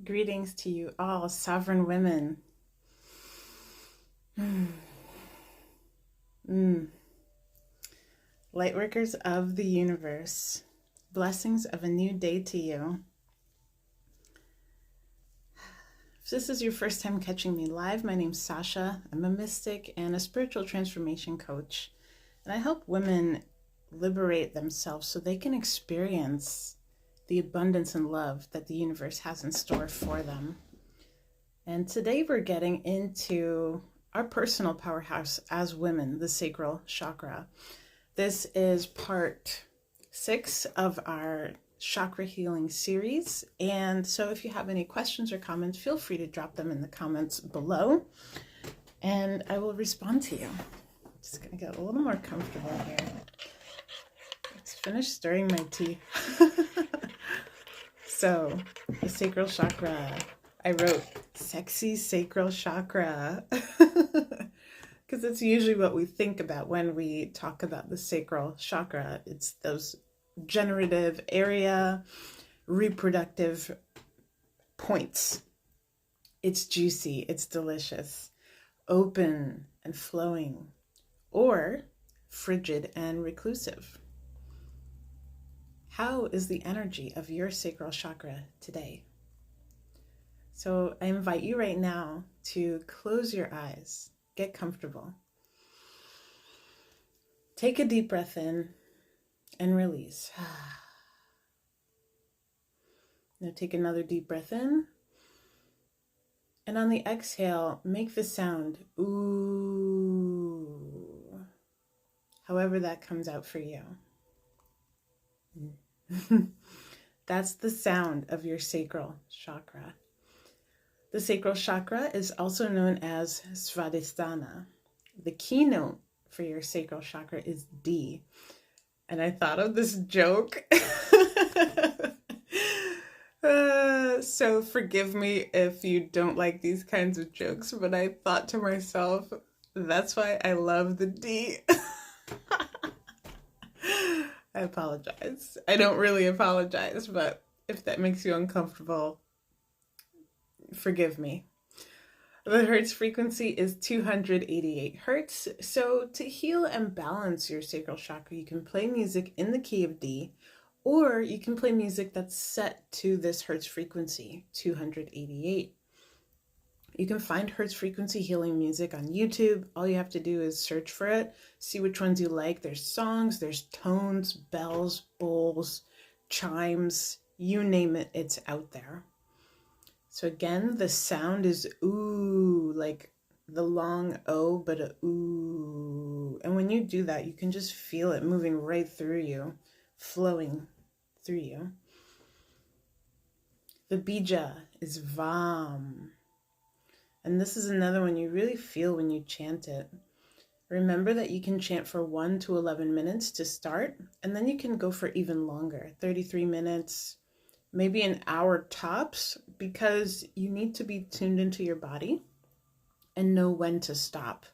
Greetings to you all, sovereign women. Lightworkers of the universe. Blessings of a new day to you. If this is your first time catching me live, my name's Sasha. I'm a mystic and a spiritual transformation coach. And I help women liberate themselves so they can experience the abundance and love that the universe has in store for them. And today we're getting into our personal powerhouse as women, the Sacral Chakra. This is part 6 of our chakra healing series. And so if you have any questions or comments, feel free to drop them in the comments below and I will respond to you. Just gonna get a little more comfortable here. Let's finish stirring my tea. So, the Sacral Chakra. I wrote sexy Sacral Chakra because it's usually what we think about when we talk about the Sacral Chakra. It's those generative area, reproductive points. It's juicy, it's delicious, open and flowing, or frigid and reclusive. How is the energy of your Sacral Chakra today? So I invite you right now to close your eyes, get comfortable. Take a deep breath in and release. Now take another deep breath in. And on the exhale, make the sound ooh, however that comes out for you. That's the sound of your Sacral Chakra. The Sacral Chakra is also known as Svadhisthana. The keynote for your Sacral Chakra is D. And I thought of this joke. So forgive me if you don't like these kinds of jokes, but I thought to myself, that's why I love the D. I apologize. I don't really apologize, but if that makes you uncomfortable, forgive me. The Hertz frequency is 288 Hertz. So to heal and balance your Sacral Chakra, you can play music in the key of D, or you can play music that's set to this Hertz frequency, 288. You can find Hertz frequency healing music on YouTube. All you have to do is search for it, see which ones you like. There's songs, there's tones, bells, bowls, chimes, you name it, it's out there. So again, the sound is ooh, like the long O, but a ooh. And when you do that, you can just feel it moving right through you, flowing through you. The bija is Vam. And this is another one you really feel when you chant it. Remember that you can chant for 1 to 11 minutes to start, and then you can go for even longer, 33 minutes, maybe an hour tops, because you need to be tuned into your body and know when to stop.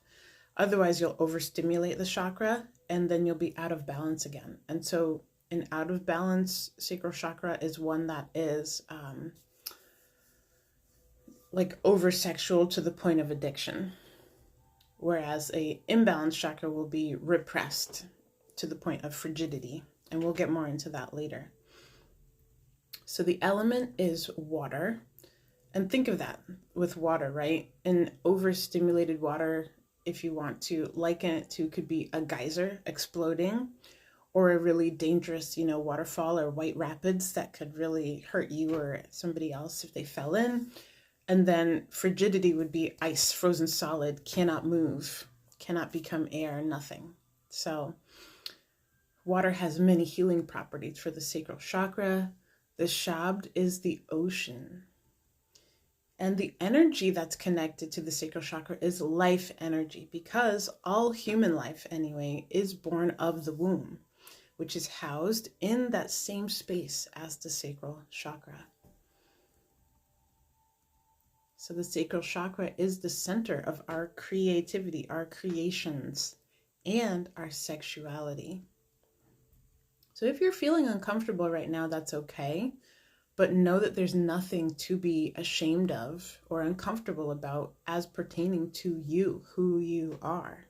Otherwise, you'll overstimulate the chakra and then you'll be out of balance again. And so an out of balance Sacral Chakra is one that is like over-sexual to the point of addiction. Whereas a imbalanced chakra will be repressed to the point of frigidity. And we'll get more into that later. So the element is water. And think of that with water, right? An overstimulated water, if you want to liken it to, could be a geyser exploding, or a really dangerous, waterfall or white rapids that could really hurt you or somebody else if they fell in. And then frigidity would be ice, frozen solid, cannot move, cannot become air, nothing. So water has many healing properties for the Sacral Chakra. The Shabd is the ocean. And the energy that's connected to the Sacral Chakra is life energy, because all human life, anyway, is born of the womb, which is housed in that same space as the Sacral Chakra. So the Sacral Chakra is the center of our creativity, our creations, and our sexuality. So if you're feeling uncomfortable right now, that's okay. but know that there's nothing to be ashamed of or uncomfortable about as pertaining to you, who you are.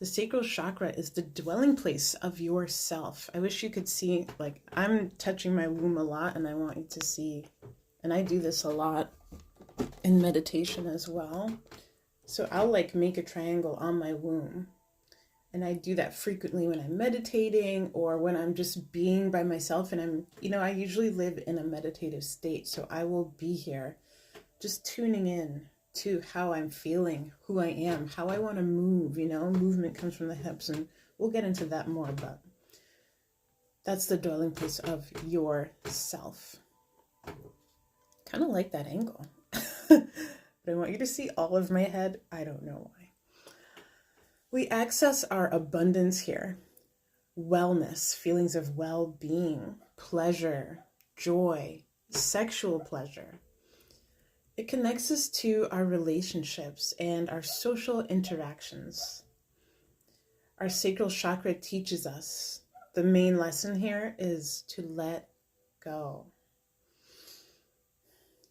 The sacral chakra is the dwelling place of yourself. I wish you could see, like, I'm touching my womb a lot, and I want you to see, and I do this a lot in meditation as well. So I'll like make a triangle on my womb. And I do that frequently when I'm meditating or when I'm just being by myself. And I usually live in a meditative state. So I will be here just tuning in to how I'm feeling, who I am, how I want to move. Movement comes from the hips, and we'll get into that more. But that's the dwelling place of yourself. Kind of like that angle. But I want you to see all of my head. I don't know why. We access our abundance here, wellness, feelings of well-being, pleasure, joy, sexual pleasure. It connects us to our relationships and our social interactions. Our sacral chakra teaches us. The main lesson here is to let go,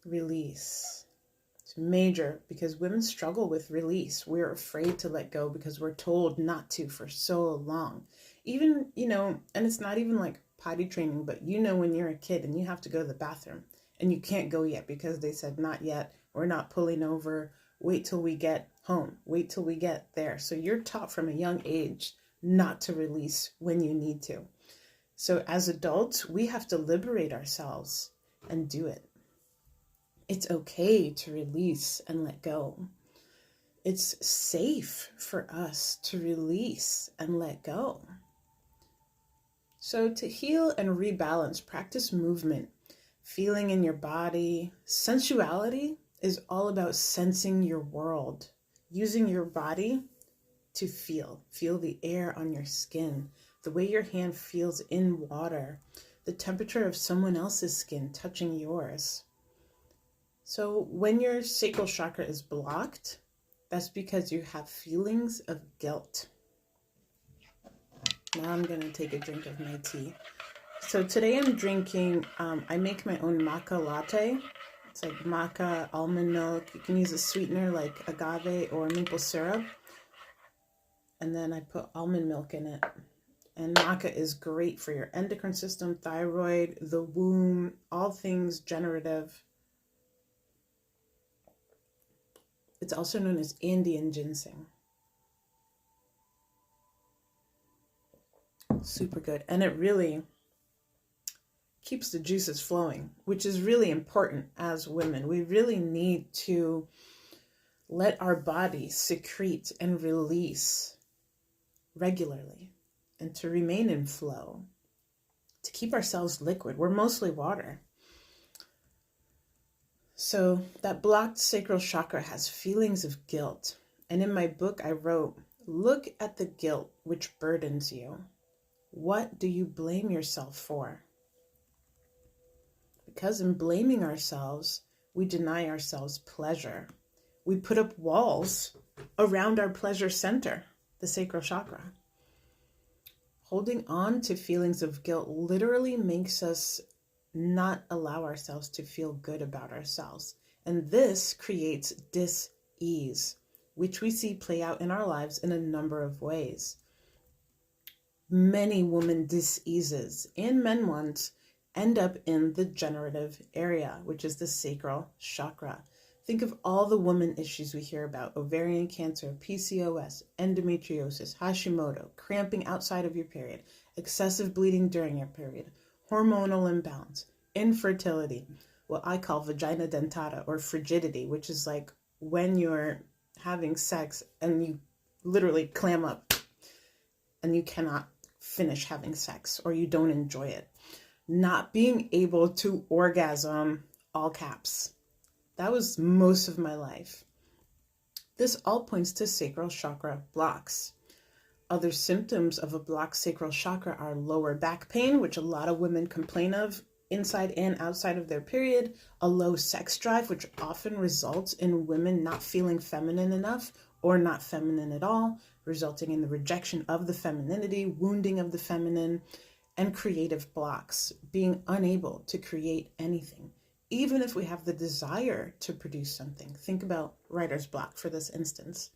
release. It's major because women struggle with release. We're afraid to let go because we're told not to for so long. Even, and it's not even like potty training, but when you're a kid and you have to go to the bathroom and you can't go yet because they said not yet, we're not pulling over, wait till we get home, wait till we get there. So you're taught from a young age not to release when you need to. So as adults, we have to liberate ourselves and do it. It's okay to release and let go. It's safe for us to release and let go. So to heal and rebalance, practice movement, feeling in your body. Sensuality is all about sensing your world, using your body to feel the air on your skin, the way your hand feels in water, the temperature of someone else's skin touching yours. So when your sacral chakra is blocked, that's because you have feelings of guilt. Now I'm going to take a drink of my tea. So today I'm drinking, I make my own maca latte. It's like maca, almond milk. You can use a sweetener like agave or maple syrup. And then I put almond milk in it. And maca is great for your endocrine system, thyroid, the womb, all things generative. It's also known as Andean ginseng. Super good. And it really keeps the juices flowing, which is really important as women. We really need to let our body secrete and release regularly and to remain in flow, to keep ourselves liquid. We're mostly water. So that blocked sacral chakra has feelings of guilt. And in my book, I wrote, look at the guilt which burdens you. What do you blame yourself for? Because in blaming ourselves, we deny ourselves pleasure. We put up walls around our pleasure center, the sacral chakra. Holding on to feelings of guilt literally makes us not allow ourselves to feel good about ourselves. And this creates dis-ease, which we see play out in our lives in a number of ways. Many women dis-eases and men ones end up in the generative area, which is the sacral chakra. Think of all the woman issues we hear about: ovarian cancer, PCOS, endometriosis, Hashimoto, cramping outside of your period, excessive bleeding during your period, hormonal imbalance, infertility, what I call vagina dentata or frigidity, which is like when you're having sex and you literally clam up and you cannot finish having sex or you don't enjoy it. Not being able to orgasm, all caps. That was most of my life. This all points to sacral chakra blocks. Other symptoms of a blocked sacral chakra are lower back pain, which a lot of women complain of inside and outside of their period, a low sex drive, which often results in women not feeling feminine enough or not feminine at all, resulting in the rejection of the femininity, wounding of the feminine, and creative blocks, being unable to create anything, even if we have the desire to produce something. Think about writer's block for this instance.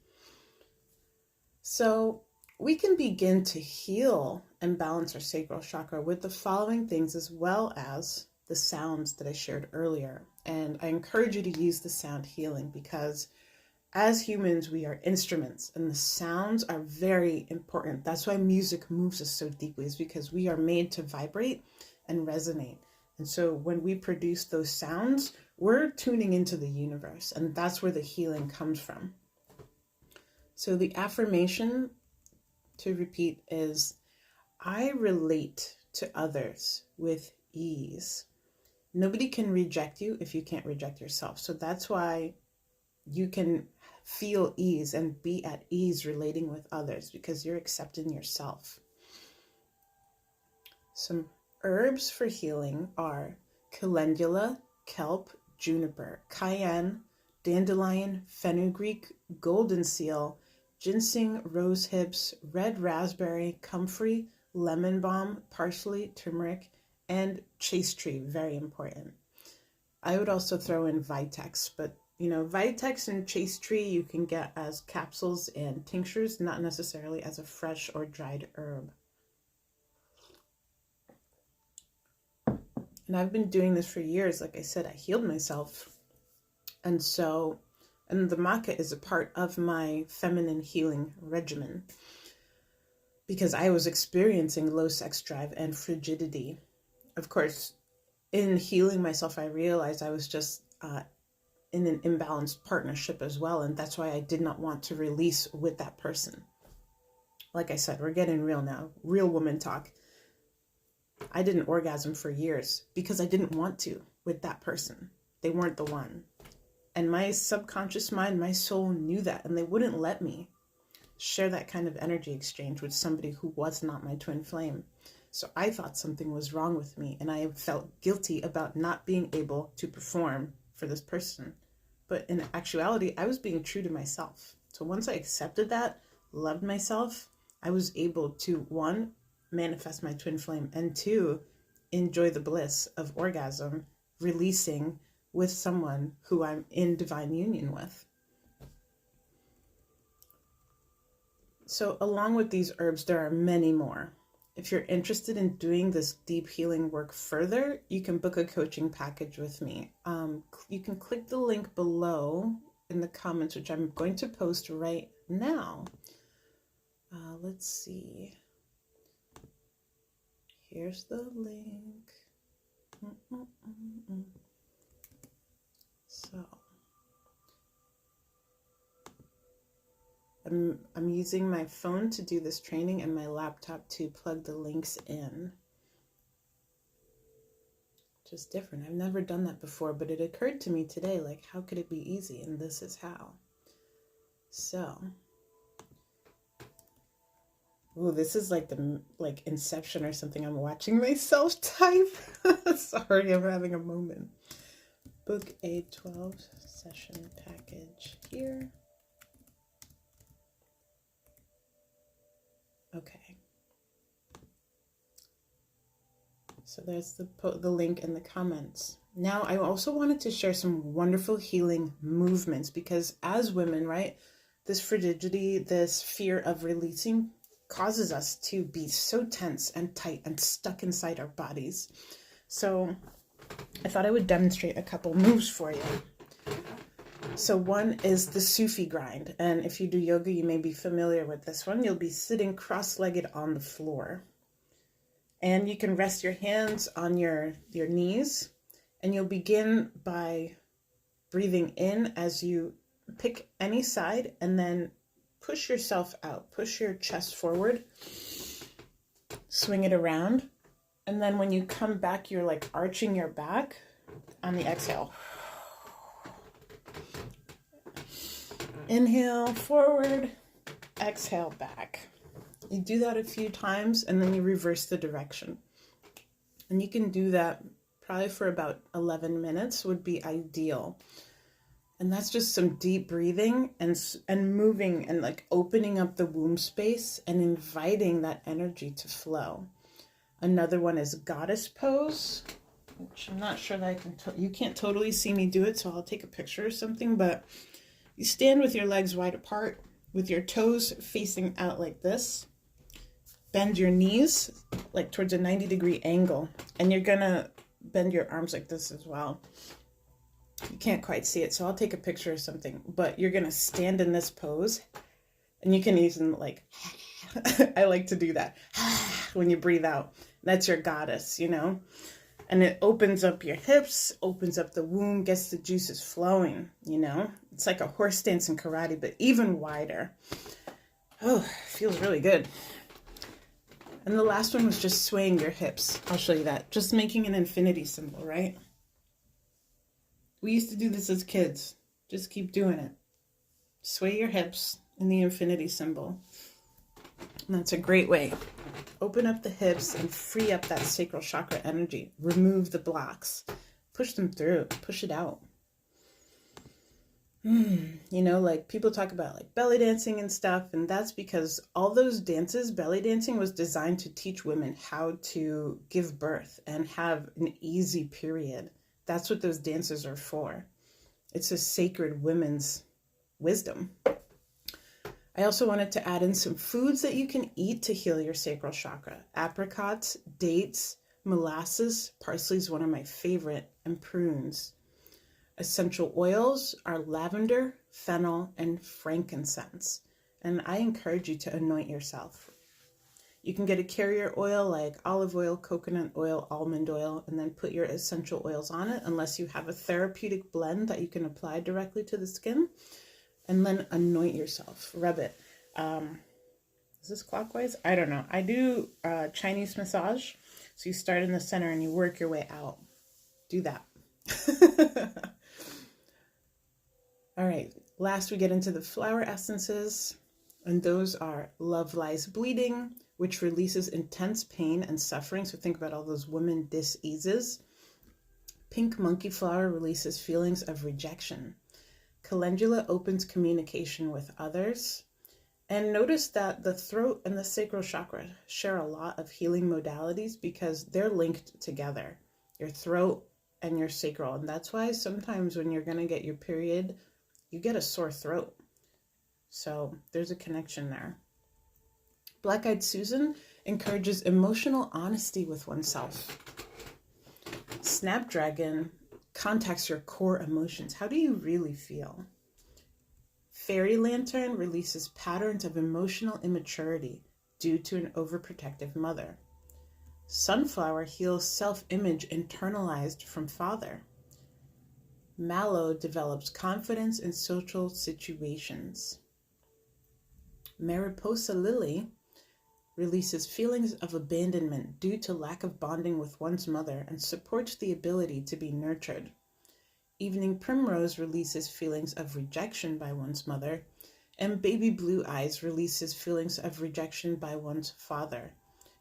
So we can begin to heal and balance our sacral chakra with the following things, as well as the sounds that I shared earlier. And I encourage you to use the sound healing, because as humans, we are instruments, and the sounds are very important. That's why music moves us so deeply, is because we are made to vibrate and resonate. And so when we produce those sounds, we're tuning into the universe, and that's where the healing comes from. So the affirmation to repeat is, I relate to others with ease. Nobody can reject you if you can't reject yourself. So that's why you can feel ease and be at ease relating with others, because you're accepting yourself. Some herbs for healing are calendula, kelp, juniper, cayenne, dandelion, fenugreek, golden seal, ginseng, rose hips, red raspberry, comfrey, lemon balm, parsley, turmeric, and chaste tree. Very important. I would also throw in vitex, but vitex and chaste tree you can get as capsules and tinctures, not necessarily as a fresh or dried herb. And I've been doing this for years. Like I said, I healed myself. And the maca is a part of my feminine healing regimen, because I was experiencing low sex drive and frigidity. Of course, in healing myself, I realized I was just in an imbalanced partnership as well. And that's why I did not want to release with that person. Like I said, we're getting real now, real woman talk. I didn't orgasm for years because I didn't want to with that person. They weren't the one. And my subconscious mind, my soul knew that, and they wouldn't let me share that kind of energy exchange with somebody who was not my twin flame. So I thought something was wrong with me, and I felt guilty about not being able to perform for this person. But in actuality, I was being true to myself. So once I accepted that, loved myself, I was able to, one, manifest my twin flame, and two, enjoy the bliss of orgasm, releasing with someone who I'm in divine union with. So along with these herbs, there are many more. If you're interested in doing this deep healing work further, you can book a coaching package with me. You can click the link below in the comments, which I'm going to post right now. Let's see. Here's the link. So I'm using my phone to do this training and my laptop to plug the links in. Just different. I've never done that before, but it occurred to me today, like, how could it be easy? And this is how. So, oh, this is like Inception or something. I'm watching myself type. Sorry, I'm having a moment. Book a 12-session package here. Okay. So there's the link in the comments. Now, I also wanted to share some wonderful healing movements, because as women, right, this frigidity, this fear of releasing causes us to be so tense and tight and stuck inside our bodies. So I thought I would demonstrate a couple moves for you. So one is the Sufi grind. And if you do yoga, you may be familiar with this one. You'll be sitting cross-legged on the floor. And you can rest your hands on your knees. And you'll begin by breathing in as you pick any side, and then push yourself out. Push your chest forward. Swing it around. And then when you come back, you're like arching your back on the exhale. Inhale forward, exhale back. You do that a few times, and then you reverse the direction. And you can do that probably for about 11 minutes would be ideal. And that's just some deep breathing and moving and like opening up the womb space and inviting that energy to flow. Another one is goddess pose, which I'm not sure that I can, you can't totally see me do it, so I'll take a picture or something, but you stand with your legs wide apart, with your toes facing out like this. Bend your knees like towards a 90-degree angle, and you're gonna bend your arms like this as well. You can't quite see it, so I'll take a picture or something, but you're gonna stand in this pose, and you can even like, I like to do that when you breathe out. That's your goddess, you know? And it opens up your hips, opens up the womb, gets the juices flowing, you know? It's like a horse stance in karate, but even wider. Oh, feels really good. And the last one was just swaying your hips. I'll show you that. Just making an infinity symbol, right? We used to do this as kids. Just keep doing it. Sway your hips in the infinity symbol. And that's a great way. Open up the hips and free up that sacral chakra energy. Remove the blocks. Push them through. Push it out. You know, like people talk about like belly dancing and stuff, and that's because all those dances, belly dancing was designed to teach women how to give birth and have an easy period. That's what those dances are for. It's a sacred women's wisdom. I also wanted to add in some foods that you can eat to heal your sacral chakra. Apricots, dates, molasses, parsley is one of my favorite, and prunes. Essential oils are lavender, fennel, and frankincense. And I encourage you to anoint yourself. You can get a carrier oil like olive oil, coconut oil, almond oil, and then put your essential oils on it, unless you have a therapeutic blend that you can apply directly to the skin. And then anoint yourself, rub it. Is this clockwise? I don't know. I do Chinese massage. So you start in the center and you work your way out. Do that. All right, last we get into the flower essences, and those are Love Lies Bleeding, which releases intense pain and suffering. So think about all those women dis-eases. Pink Monkey Flower releases feelings of rejection. Calendula opens communication with others. And notice that the throat and the sacral chakra share a lot of healing modalities because they're linked together. Your throat and your sacral. And that's why sometimes when you're going to get your period, you get a sore throat. So there's a connection there. Black-Eyed Susan encourages emotional honesty with oneself. Snapdragon contacts your core emotions. How do you really feel? Fairy Lantern releases patterns of emotional immaturity due to an overprotective mother. Sunflower heals self-image internalized from father. Mallow develops confidence in social situations. Mariposa Lily releases feelings of abandonment due to lack of bonding with one's mother and supports the ability to be nurtured. Evening Primrose releases feelings of rejection by one's mother, and Baby Blue Eyes releases feelings of rejection by one's father.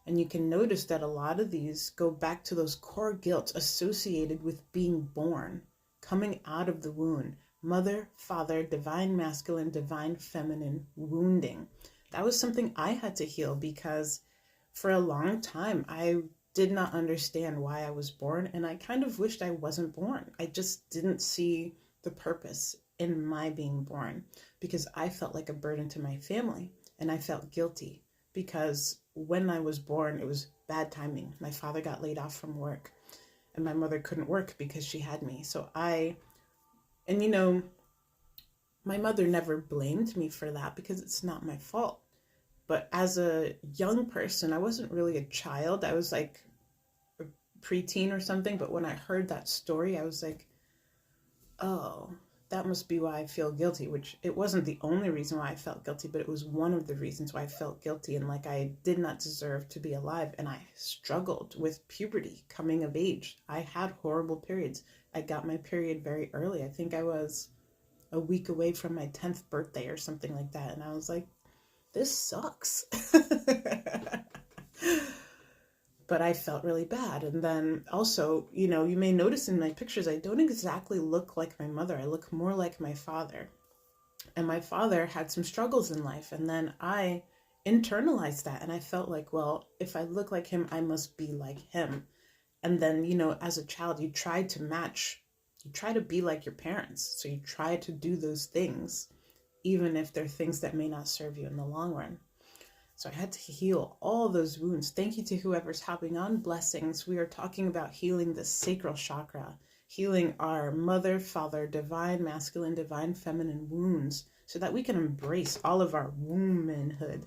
And you can notice that a lot of these go back to those core guilt associated with being born, coming out of the womb. Mother, father, divine masculine, divine feminine, wounding. That was something I had to heal because for a long time I did not understand why I was born, and I kind of wished I wasn't born. I just didn't see the purpose in my being born because I felt like a burden to my family, and I felt guilty because when I was born, it was bad timing. My father got laid off from work, and my mother couldn't work because she had me. So and you know, my mother never blamed me for that because it's not my fault. But as a young person, I wasn't really a child. I was like a preteen or something. But when I heard that story, I was like, oh, that must be why I feel guilty, which it wasn't the only reason why I felt guilty, but it was one of the reasons why I felt guilty and like I did not deserve to be alive. And I struggled with puberty, coming of age. I had horrible periods. I got my period very early. I think I was a week away from my 10th birthday or something like that. And I was like, this sucks. But I felt really bad. And then also, you know, you may notice in my pictures, I don't exactly look like my mother. I look more like my father. And my father had some struggles in life. And then I internalized that. And I felt like, well, if I look like him, I must be like him. And then, you know, as a child, you try to match, you try to be like your parents. So you try to do those things, even if they're things that may not serve you in the long run. So I had to heal all those wounds. Thank you to whoever's hopping on. Blessings. We are talking about healing the sacral chakra, healing our mother, father, divine masculine, divine feminine wounds, so that we can embrace all of our womanhood.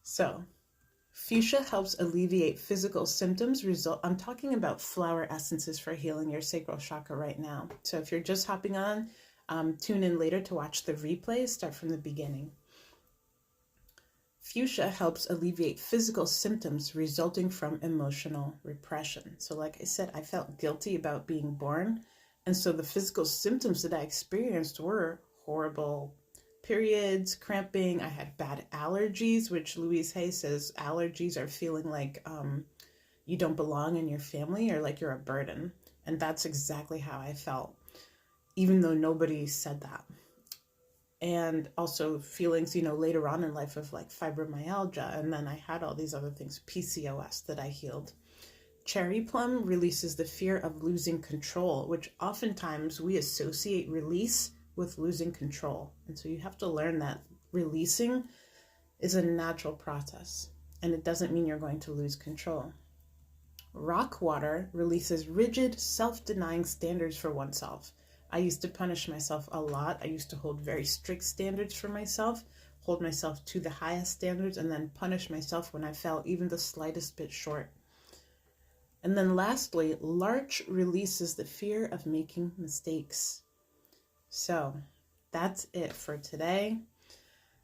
So fuchsia helps alleviate physical symptoms. I'm talking about flower essences for healing your sacral chakra right now. So if you're just hopping on, tune in later to watch the replay. Start from the beginning. Fuchsia helps alleviate physical symptoms resulting from emotional repression. So like I said, I felt guilty about being born. And so the physical symptoms that I experienced were horrible periods, cramping. I had bad allergies, which Louise Hay says allergies are feeling like you don't belong in your family or like you're a burden. And that's exactly how I felt, even though nobody said that. And also feelings, you know, later on in life of like fibromyalgia. And then I had all these other things, PCOS, that I healed. Cherry plum releases the fear of losing control, which oftentimes we associate release with losing control. And so you have to learn that releasing is a natural process, and it doesn't mean you're going to lose control. Rock water releases rigid, self-denying standards for oneself. I used to punish myself a lot. I used to hold very strict standards for myself, hold myself to the highest standards, and then punish myself when I fell even the slightest bit short. And then lastly, larch releases the fear of making mistakes. So that's it for today.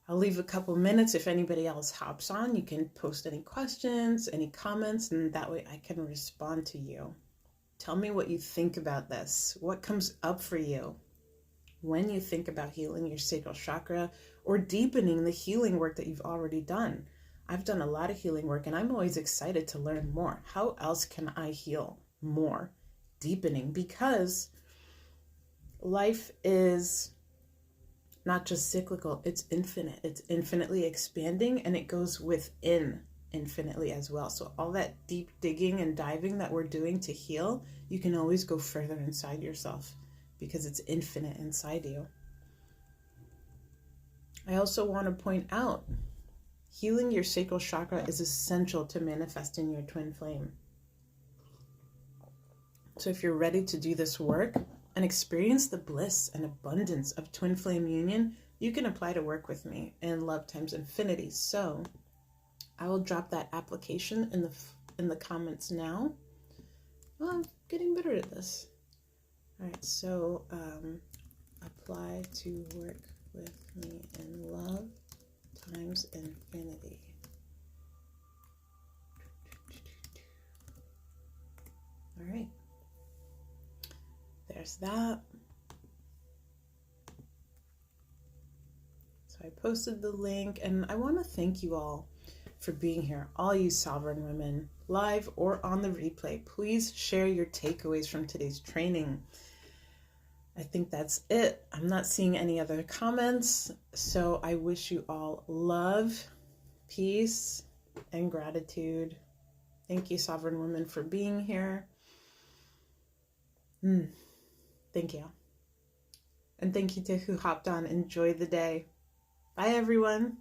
I'll leave a couple minutes. If anybody else hops on, you can post any questions, any comments, and that way I can respond to you. Tell me what you think about this. What comes up for you when you think about healing your sacral chakra or deepening the healing work that you've already done? I've done a lot of healing work, and I'm always excited to learn more. How else can I heal more? Deepening, because life is not just cyclical, it's infinite. It's infinitely expanding, and it goes within infinitely as well. So all that deep digging and diving that we're doing to heal, you can always go further inside yourself because it's infinite inside you. I also want to point out, healing your sacral chakra is essential to manifesting your twin flame. So if you're ready to do this work and experience the bliss and abundance of twin flame union, you can apply to work with me in Love Times Infinity. So I will drop that application in the comments now. Oh, I'm getting better at this. All right, so apply to work with me in Love Times Infinity. All right, there's that. So I posted the link, and I want to thank you all for being here, all you sovereign women, live or on the replay. Please share your takeaways from today's training. I think that's it. I'm not seeing any other comments, so I wish you all love, peace, and gratitude. Thank you, sovereign women, for being here. Thank you. And thank you to who hopped on. Enjoy the day. Bye, everyone.